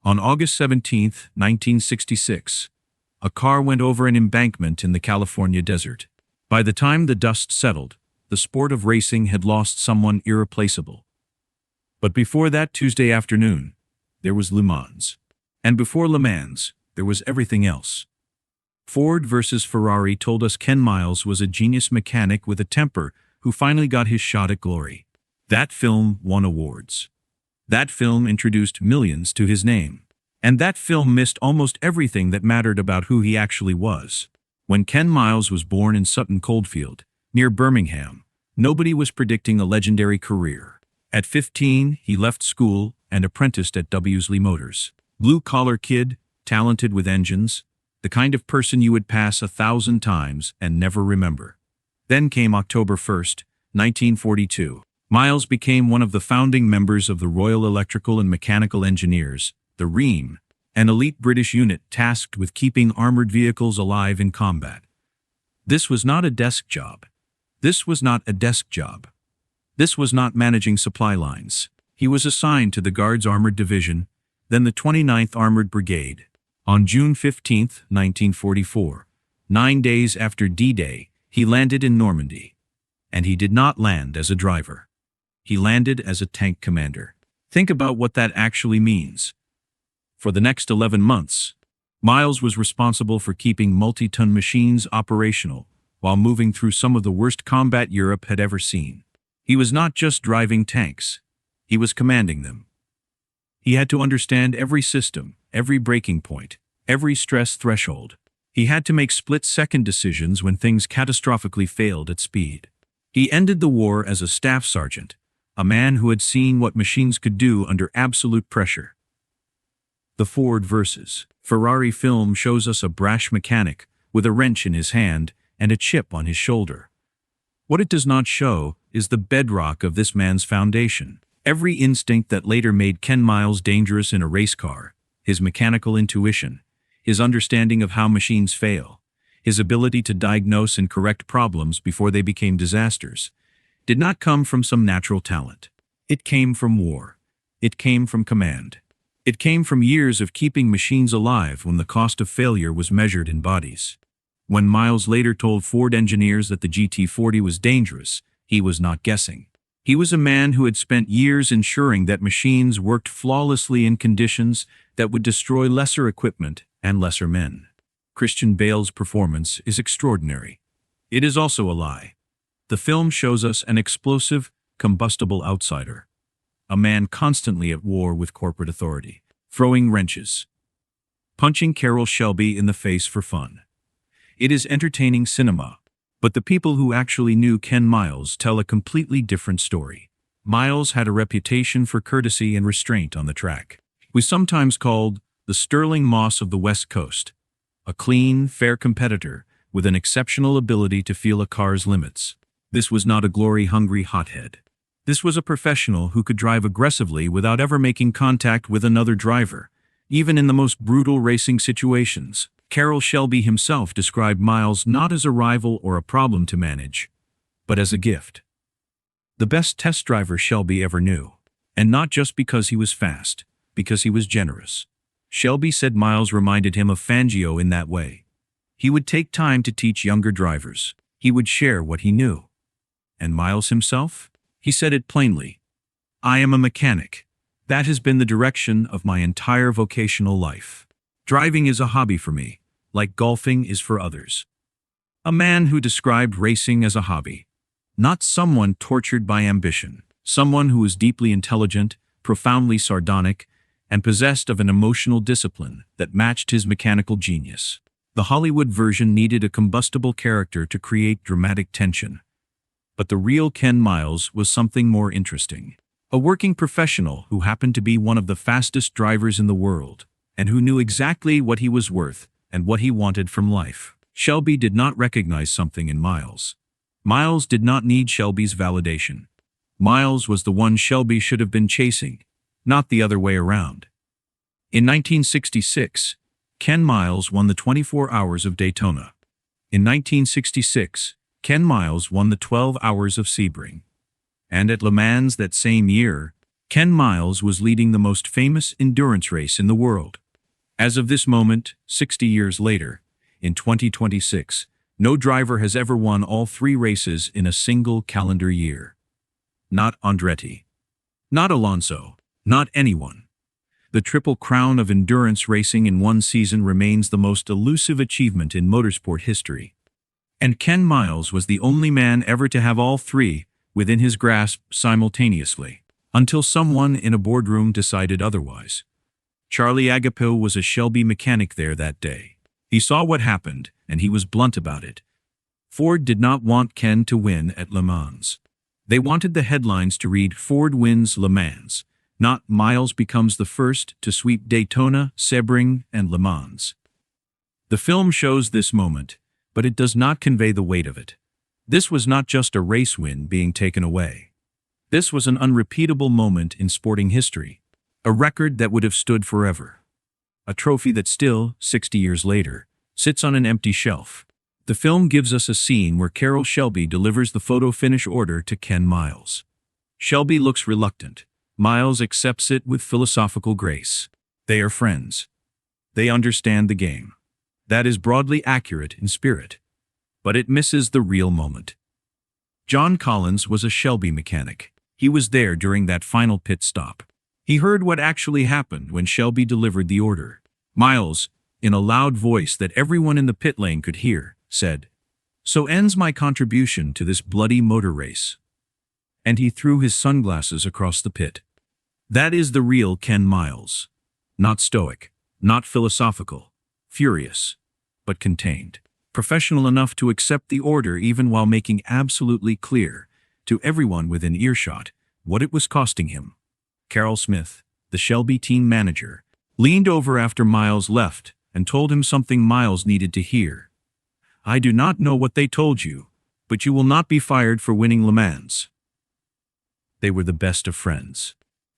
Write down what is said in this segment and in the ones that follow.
On August 17, 1966, a car went over an embankment in the California desert. By the time the dust settled, the sport of racing had lost someone irreplaceable. But before that Tuesday afternoon, there was Le Mans. And before Le Mans, there was everything else. Ford versus Ferrari told us Ken Miles was a genius mechanic with a temper who finally got his shot at glory. That film won awards. That film introduced millions to his name. And that film missed almost everything that mattered about who he actually was. When Ken Miles was born in Sutton Coldfield, near Birmingham, nobody was predicting a legendary career. At 15, he left school and apprenticed at WWII Motors. Blue-collar kid, talented with engines, the kind of person you would pass 1,000 times and never remember. Then came October 1st, 1942. Miles became one of the founding members of the Royal Electrical and Mechanical Engineers, the REM, an elite British unit tasked with keeping armored vehicles alive in combat. This was not a desk job. This was not a desk job. This was not managing supply lines. He was assigned to the Guards Armored Division, then the 29th Armored Brigade. On June 15, 1944, 9 days after D-Day, he landed in Normandy. And he did not land as a driver. He landed as a tank commander. Think about what that actually means. For the next 11 months, Miles was responsible for keeping multi-ton machines operational while moving through some of the worst combat Europe had ever seen. He was not just driving tanks, he was commanding them. He had to understand every system, every breaking point, every stress threshold. He had to make split-second decisions when things catastrophically failed at speed. He ended the war as a staff sergeant, a man who had seen what machines could do under absolute pressure. The Ford versus Ferrari film shows us a brash mechanic with a wrench in his hand and a chip on his shoulder. What it does not show is the bedrock of this man's foundation. Every instinct that later made Ken Miles dangerous in a race car, his mechanical intuition, his understanding of how machines fail, his ability to diagnose and correct problems before they became disasters, did not come from some natural talent. It came from war. It came from command. It came from years of keeping machines alive when the cost of failure was measured in bodies. When Miles later told Ford engineers that the GT40 was dangerous, he was not guessing. He was a man who had spent years ensuring that machines worked flawlessly in conditions that would destroy lesser equipment and lesser men. Christian Bale's performance is extraordinary. It is also a lie. The film shows us an explosive, combustible outsider, a man constantly at war with corporate authority, throwing wrenches, punching Carroll Shelby in the face for fun. It is entertaining cinema, but the people who actually knew Ken Miles tell a completely different story. Miles had a reputation for courtesy and restraint on the track. He was sometimes called the Sterling Moss of the West Coast, a clean, fair competitor with an exceptional ability to feel a car's limits. This was not a glory-hungry hothead. This was a professional who could drive aggressively without ever making contact with another driver, even in the most brutal racing situations. Carroll Shelby himself described Miles not as a rival or a problem to manage, but as a gift. The best test driver Shelby ever knew. And not just because he was fast, because he was generous. Shelby said Miles reminded him of Fangio in that way. He would take time to teach younger drivers. He would share what he knew. And Miles himself? He said it plainly. I am a mechanic. That has been the direction of my entire vocational life. Driving is a hobby for me, like golfing is for others. A man who described racing as a hobby. Not someone tortured by ambition. Someone who was deeply intelligent, profoundly sardonic, and possessed of an emotional discipline that matched his mechanical genius. The Hollywood version needed a combustible character to create dramatic tension. But the real Ken Miles was something more interesting. A working professional who happened to be one of the fastest drivers in the world, and who knew exactly what he was worth and what he wanted from life. Shelby did not recognize something in Miles. Miles did not need Shelby's validation. Miles was the one Shelby should have been chasing, not the other way around. In 1966, Ken Miles won the 24 Hours of Daytona. In 1966, Ken Miles won the 12 Hours of Sebring. And at Le Mans that same year, Ken Miles was leading the most famous endurance race in the world. As of this moment, 60 years later, in 2026, no driver has ever won all 3 races in a single calendar year. Not Andretti. Not Alonso. Not anyone. The Triple Crown of endurance racing in one season remains the most elusive achievement in motorsport history. And Ken Miles was the only man ever to have all 3 within his grasp simultaneously, until someone in a boardroom decided otherwise. Charlie Agapil was a Shelby mechanic there that day. He saw what happened, and he was blunt about it. Ford did not want Ken to win at Le Mans. They wanted the headlines to read "Ford wins Le Mans," not "Miles becomes the first to sweep Daytona, Sebring, and Le Mans." The film shows this moment, but it does not convey the weight of it. This was not just a race win being taken away. This was an unrepeatable moment in sporting history, a record that would have stood forever. A trophy that still, 60 years later, sits on an empty shelf. The film gives us a scene where Carroll Shelby delivers the photo finish order to Ken Miles. Shelby looks reluctant. Miles accepts it with philosophical grace. They are friends. They understand the game. That is broadly accurate in spirit. But it misses the real moment. John Collins was a Shelby mechanic. He was there during that final pit stop. He heard what actually happened when Shelby delivered the order. Miles, in a loud voice that everyone in the pit lane could hear, said, "So ends my contribution to this bloody motor race." And he threw his sunglasses across the pit. That is the real Ken Miles. Not stoic, not philosophical, furious, but contained. Professional enough to accept the order even while making absolutely clear to everyone within earshot what it was costing him. Carroll Smith, the Shelby team manager, leaned over after Miles left and told him something Miles needed to hear. "I do not know what they told you, but you will not be fired for winning Le Mans." They were the best of friends.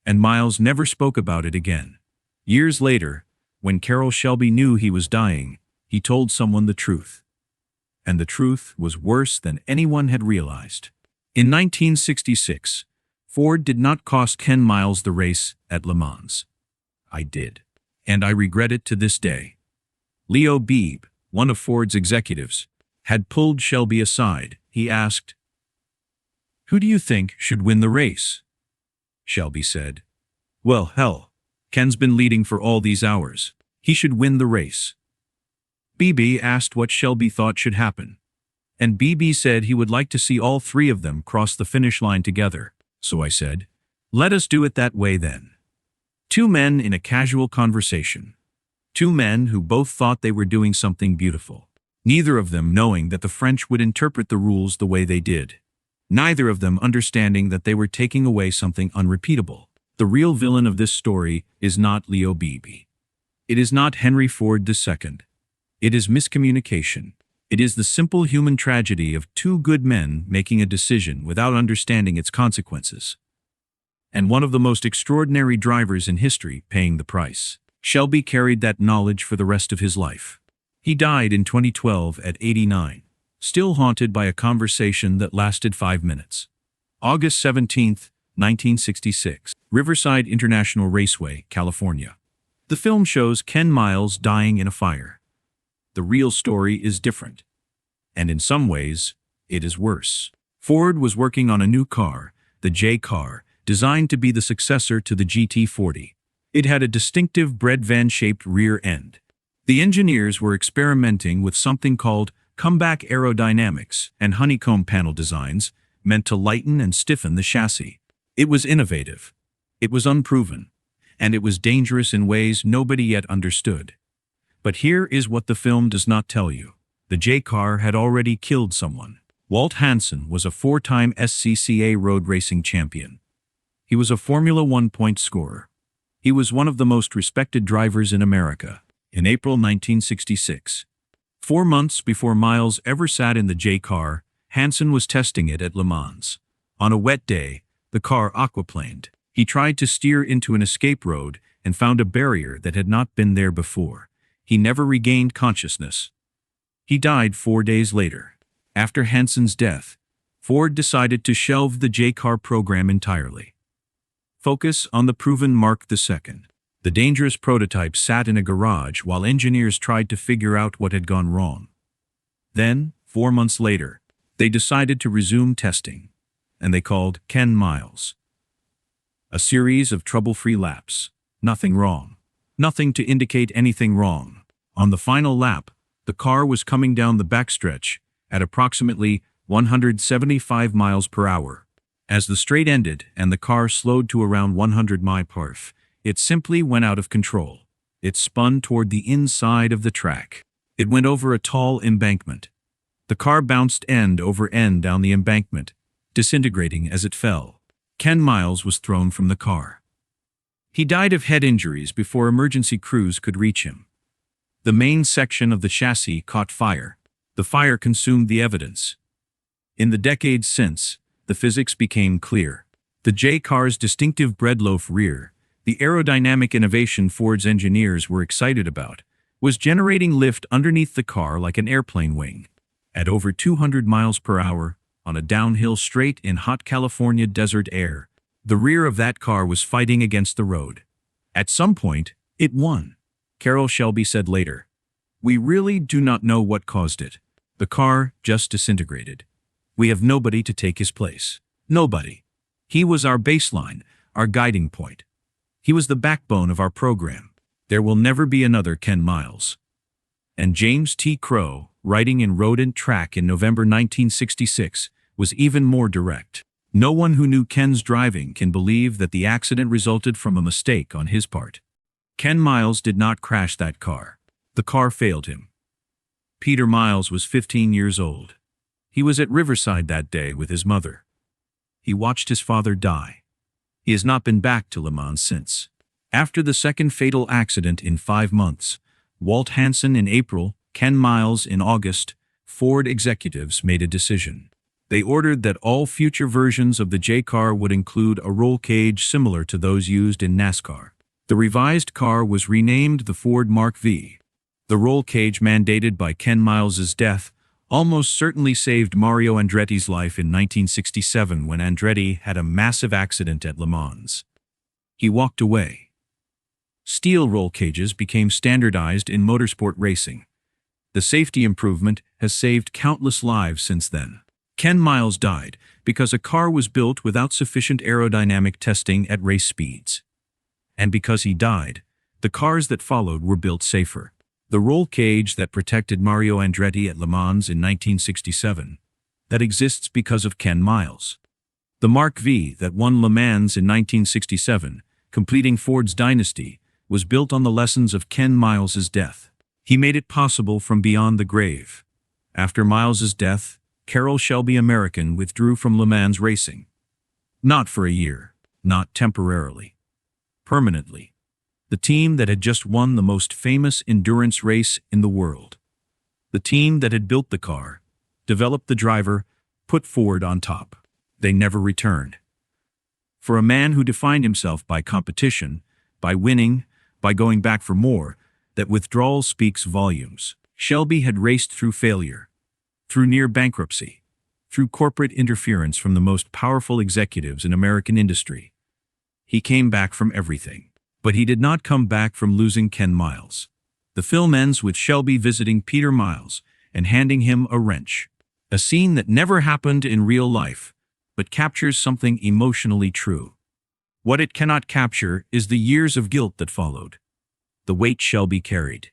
And Miles never spoke about it again. Years later, when Carroll Shelby knew he was dying, he told someone the truth. And the truth was worse than anyone had realized. In 1966, Ford did not cost Ken Miles the race at Le Mans. I did. And I regret it to this day. Leo Beebe, one of Ford's executives, had pulled Shelby aside. He asked, "Who do you think should win the race?" Shelby said, "Well, hell, Ken's been leading for all these hours. He should win the race." Beebe asked what Shelby thought should happen. And Beebe said he would like to see all 3 of them cross the finish line together. So I said, "Let us do it that way then." 2 men in a casual conversation. 2 men who both thought they were doing something beautiful. Neither of them knowing that the French would interpret the rules the way they did. Neither of them understanding that they were taking away something unrepeatable. The real villain of this story is not Leo Beebe. It is not Henry Ford II. It is miscommunication. It is the simple human tragedy of 2 good men making a decision without understanding its consequences. And one of the most extraordinary drivers in history paying the price. Shelby carried that knowledge for the rest of his life. He died in 2012 at 89, still haunted by a conversation that lasted 5 minutes. August 17, 1966, Riverside International Raceway, California. The film shows Ken Miles dying in a fire. The real story is different. And in some ways, it is worse. Ford was working on a new car, the J car, designed to be the successor to the GT40. It had a distinctive bread van-shaped rear end. The engineers were experimenting with something called comeback aerodynamics and honeycomb panel designs meant to lighten and stiffen the chassis. It was innovative. It was unproven. And it was dangerous in ways nobody yet understood. But here is what the film does not tell you. The J car had already killed someone. Walt Hansen was a 4-time SCCA road racing champion. He was a Formula One point scorer. He was one of the most respected drivers in America. In April 1966, 4 months before Miles ever sat in the J car, Hansen was testing it at Le Mans. On a wet day, the car aquaplaned. He tried to steer into an escape road and found a barrier that had not been there before. He never regained consciousness. He died 4 days later. After Hansen's death, Ford decided to shelve the J car program entirely. Focus on the proven Mark II. The dangerous prototype sat in a garage while engineers tried to figure out what had gone wrong. Then, 4 months later, they decided to resume testing, and they called Ken Miles. A series of trouble-free laps. Nothing wrong. Nothing to indicate anything wrong. On the final lap, the car was coming down the backstretch at approximately 175 miles per hour. As the straight ended and the car slowed to around 100 mph, it simply went out of control. It spun toward the inside of the track. It went over a tall embankment. The car bounced end over end down the embankment, disintegrating as it fell. Ken Miles was thrown from the car. He died of head injuries before emergency crews could reach him. The main section of the chassis caught fire. The fire consumed the evidence. In the decades since, the physics became clear. The J car's distinctive breadloaf rear, the aerodynamic innovation Ford's engineers were excited about, was generating lift underneath the car like an airplane wing. At over 200 miles per hour, on a downhill straight in hot California desert air, the rear of that car was fighting against the road. At some point, it won. Carroll Shelby said later, "We really do not know what caused it. The car just disintegrated. We have nobody to take his place. Nobody. He was our baseline, our guiding point. He was the backbone of our program. There will never be another Ken Miles." And James T. Crow, writing in Road and Track in November 1966, was even more direct. No one who knew Ken's driving can believe that the accident resulted from a mistake on his part. Ken Miles did not crash that car. The car failed him. Peter Miles was 15 years old. He was at Riverside that day with his mother. He watched his father die. He has not been back to Le Mans since. After the second fatal accident in 5 months, Walt Hansen in April, Ken Miles in August, Ford executives made a decision. They ordered that all future versions of the J car would include a roll cage similar to those used in NASCAR. The revised car was renamed the Ford Mark V. The roll cage mandated by Ken Miles's death almost certainly saved Mario Andretti's life in 1967 when Andretti had a massive accident at Le Mans. He walked away. Steel roll cages became standardized in motorsport racing. The safety improvement has saved countless lives since then. Ken Miles died because a car was built without sufficient aerodynamic testing at race speeds. And because he died, the cars that followed were built safer. The roll cage that protected Mario Andretti at Le Mans in 1967, that exists because of Ken Miles. The Mark V that won Le Mans in 1967, completing Ford's dynasty, was built on the lessons of Ken Miles's death. He made it possible from beyond the grave. After Miles's death, Carroll Shelby American withdrew from Le Mans racing. Not for a year, not temporarily. Permanently. The team that had just won the most famous endurance race in the world. The team that had built the car, developed the driver, put Ford on top. They never returned. For a man who defined himself by competition, by winning, by going back for more, that withdrawal speaks volumes. Shelby had raced through failure, through near bankruptcy, through corporate interference from the most powerful executives in American industry. He came back from everything. But he did not come back from losing Ken Miles. The film ends with Shelby visiting Peter Miles and handing him a wrench. A scene that never happened in real life, but captures something emotionally true. What it cannot capture is the years of guilt that followed. The weight Shelby carried.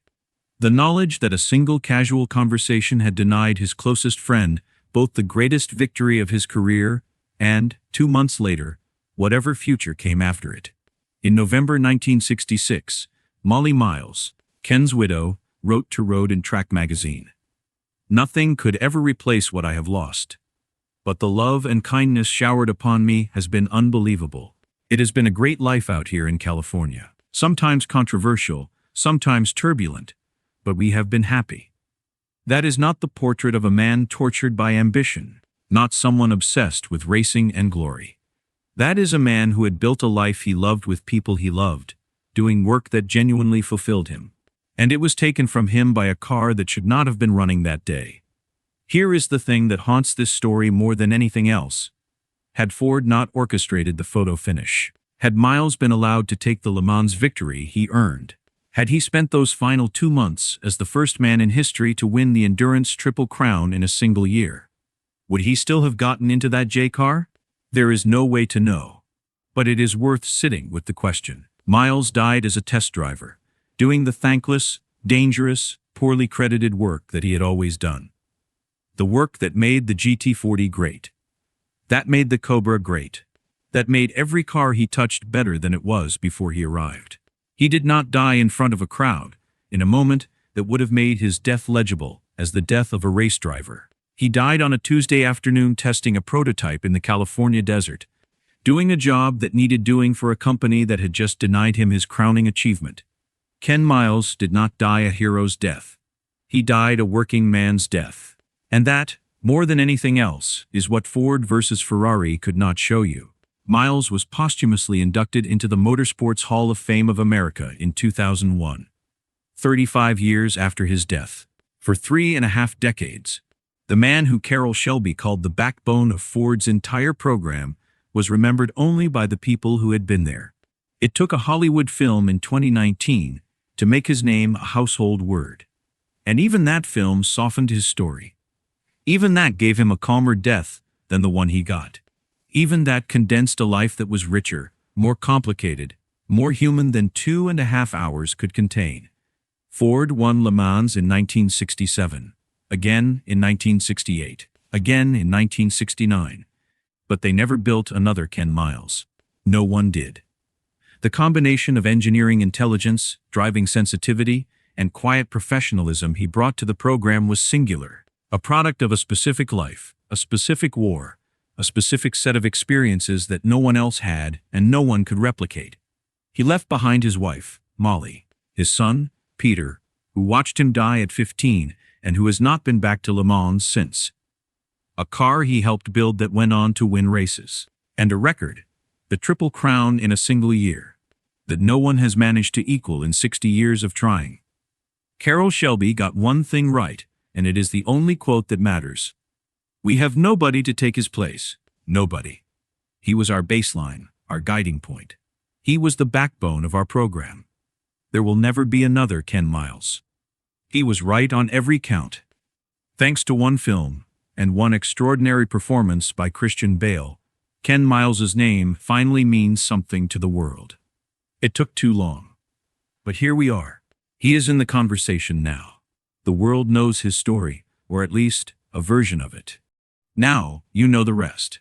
The knowledge that a single casual conversation had denied his closest friend both the greatest victory of his career and, 2 months later, whatever future came after it. In November 1966, Molly Miles, Ken's widow, wrote to Road and Track magazine, "Nothing could ever replace what I have lost. But the love and kindness showered upon me has been unbelievable. It has been a great life out here in California. Sometimes controversial, sometimes turbulent, but we have been happy." That is not the portrait of a man tortured by ambition, not someone obsessed with racing and glory. That is a man who had built a life he loved with people he loved, doing work that genuinely fulfilled him. And it was taken from him by a car that should not have been running that day. Here is the thing that haunts this story more than anything else. Had Ford not orchestrated the photo finish, Had Miles been allowed to take the Le Mans victory he earned? Had he spent those final 2 months as the first man in history to win the Endurance Triple Crown in a single year? Would he still have gotten into that J car? There is no way to know. But it is worth sitting with the question. Miles died as a test driver, doing the thankless, dangerous, poorly credited work that he had always done. The work that made the GT40 great. That made the Cobra great. That made every car he touched better than it was before he arrived. He did not die in front of a crowd, in a moment that would have made his death legible as the death of a race driver. He died on a Tuesday afternoon testing a prototype in the California desert, doing a job that needed doing for a company that had just denied him his crowning achievement. Ken Miles did not die a hero's death. He died a working man's death. And that, more than anything else, is what Ford versus Ferrari could not show you. Miles was posthumously inducted into the Motorsports Hall of Fame of America in 2001, 35 years after his death. For 3.5 decades, the man who Carroll Shelby called the backbone of Ford's entire program was remembered only by the people who had been there. It took a Hollywood film in 2019 to make his name a household word. And even that film softened his story. Even that gave him a calmer death than the one he got. Even that condensed a life that was richer, more complicated, more human than 2.5 hours could contain. Ford won Le Mans in 1967, again in 1968, again in 1969. But they never built another Ken Miles. No one did. The combination of engineering intelligence, driving sensitivity, and quiet professionalism he brought to the program was singular, a product of a specific life, a specific war, a specific set of experiences that no one else had and no one could replicate. He left behind his wife, Molly, his son, Peter, who watched him die at 15 and who has not been back to Le Mans since. A car he helped build that went on to win races. And a record, the Triple Crown in a single year, that no one has managed to equal in 60 years of trying. Carroll Shelby got one thing right, and it is the only quote that matters. We have nobody to take his place. Nobody. He was our baseline, our guiding point. He was the backbone of our program. There will never be another Ken Miles. He was right on every count. Thanks to one film and one extraordinary performance by Christian Bale, Ken Miles's name finally means something to the world. It took too long. But here we are. He is in the conversation now. The world knows his story, or at least a version of it. Now, you know the rest.